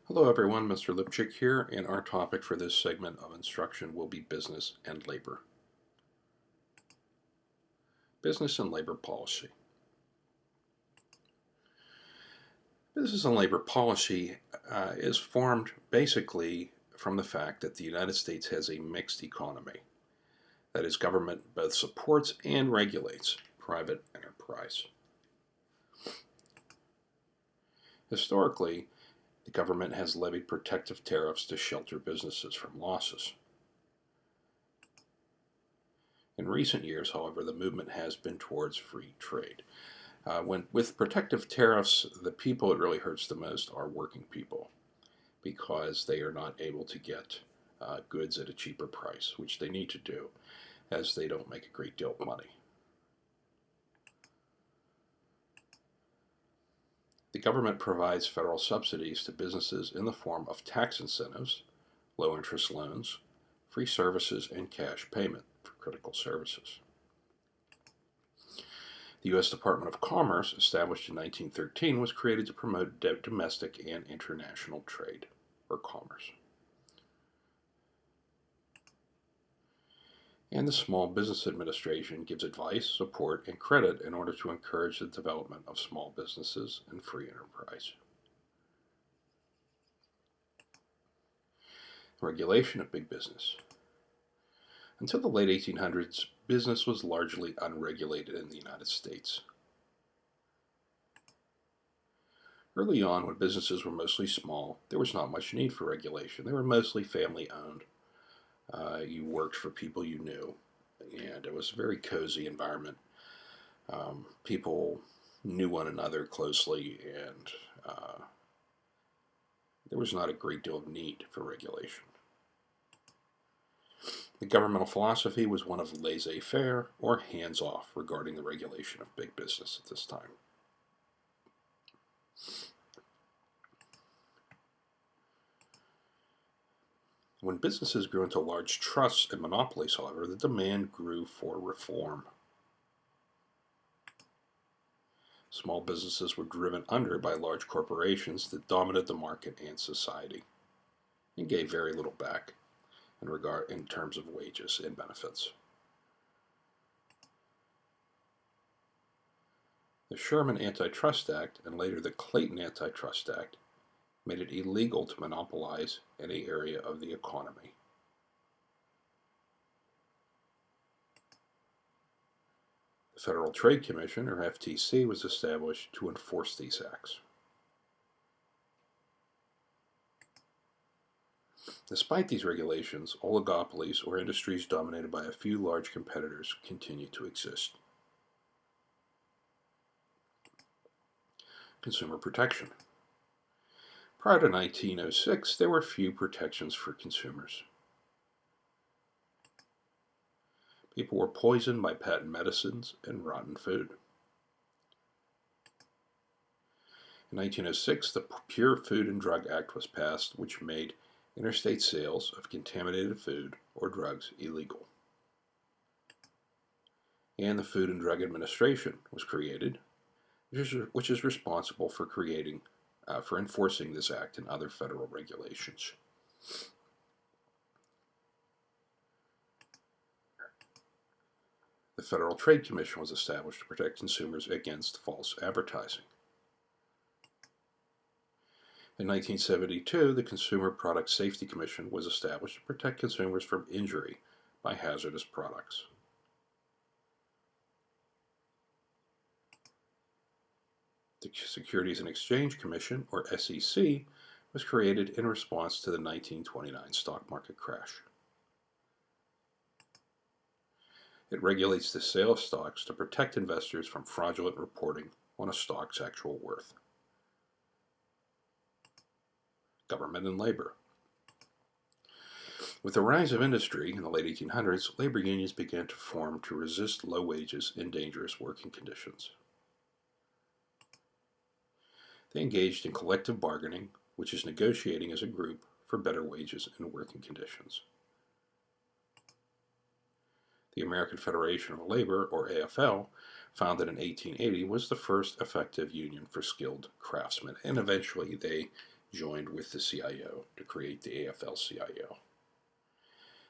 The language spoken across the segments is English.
Hello everyone, Mr. Lipchick here, and our topic for this segment of instruction will be business and labor. Business and labor policy. Business and labor policy is formed basically from the fact that the United States has a mixed economy. That is, government both supports and regulates private enterprise. Historically, the government has levied protective tariffs to shelter businesses from losses. In recent years, however, the movement has been towards free trade. With protective tariffs, the people it really hurts the most are working people because they are not able to get goods at a cheaper price, which they need to do as they don't make a great deal of money. The government provides federal subsidies to businesses in the form of tax incentives, low interest loans, free services, and cash payment for critical services. The U.S. Department of Commerce, established in 1913, was created to promote domestic and international trade, or commerce. And the Small Business Administration gives advice, support, and credit in order to encourage the development of small businesses and free enterprise. Regulation of big business. Until the late 1800s, business was largely unregulated in the United States. Early on, when businesses were mostly small, there was not much need for regulation. They were mostly family-owned. You worked for people you knew, and it was a very cozy environment. People knew one another closely, and there was not a great deal of need for regulation. The governmental philosophy was one of laissez-faire, or hands-off, regarding the regulation of big business at this time. When businesses grew into large trusts and monopolies, however, the demand grew for reform. Small businesses were driven under by large corporations that dominated the market and society and gave very little back in terms of wages and benefits. The Sherman Antitrust Act and later the Clayton Antitrust Act made it illegal to monopolize any area of the economy. The Federal Trade Commission, or FTC, was established to enforce these acts. Despite these regulations, oligopolies, or industries dominated by a few large competitors, continue to exist. Consumer protection. Prior to 1906, there were few protections for consumers. People were poisoned by patent medicines and rotten food. In 1906, the Pure Food and Drug Act was passed, which made interstate sales of contaminated food or drugs illegal. And the Food and Drug Administration was created, which is responsible for enforcing this act and other federal regulations. The Federal Trade Commission was established to protect consumers against false advertising. In 1972, the Consumer Product Safety Commission was established to protect consumers from injury by hazardous products. The Securities and Exchange Commission, or SEC, was created in response to the 1929 stock market crash. It regulates the sale of stocks to protect investors from fraudulent reporting on a stock's actual worth. Government and labor. With the rise of industry in the late 1800s, labor unions began to form to resist low wages and dangerous working conditions. They engaged in collective bargaining, which is negotiating as a group for better wages and working conditions. The American Federation of Labor, or AFL, founded in 1880, was the first effective union for skilled craftsmen, and eventually they joined with the CIO to create the AFL-CIO,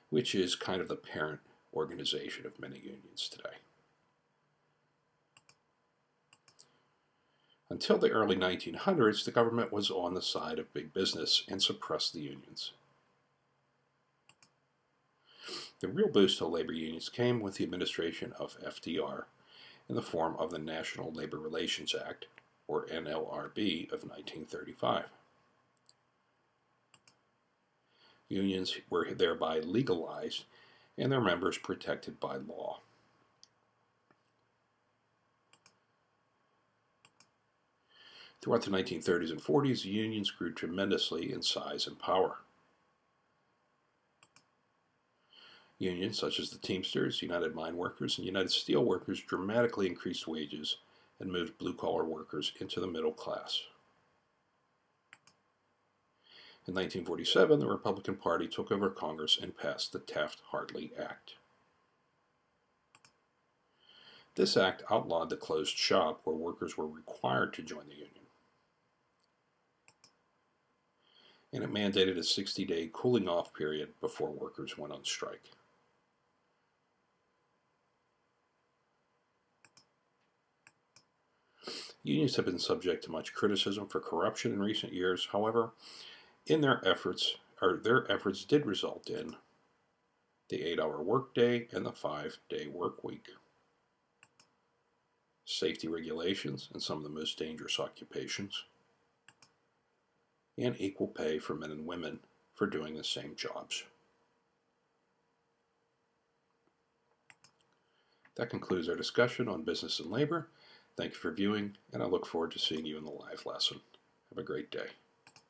which is kind of the parent organization of many unions today. Until the early 1900s, the government was on the side of big business and suppressed the unions. The real boost to labor unions came with the administration of FDR in the form of the National Labor Relations Act, or NLRB, of 1935. Unions were thereby legalized and their members protected by law. Throughout the 1930s and 40s, unions grew tremendously in size and power. Unions such as the Teamsters, United Mine Workers, and United Steel Workers dramatically increased wages and moved blue-collar workers into the middle class. In 1947, the Republican Party took over Congress and passed the Taft-Hartley Act. This act outlawed the closed shop where workers were required to join the union. And it mandated a 60-day cooling-off period before workers went on strike. Unions have been subject to much criticism for corruption in recent years. However, their efforts did result in the 8-hour workday and the 5-day work week, safety regulations in some of the most dangerous occupations, and equal pay for men and women for doing the same jobs. That concludes our discussion on business and labor. Thank you for viewing, and I look forward to seeing you in the live lesson. Have a great day.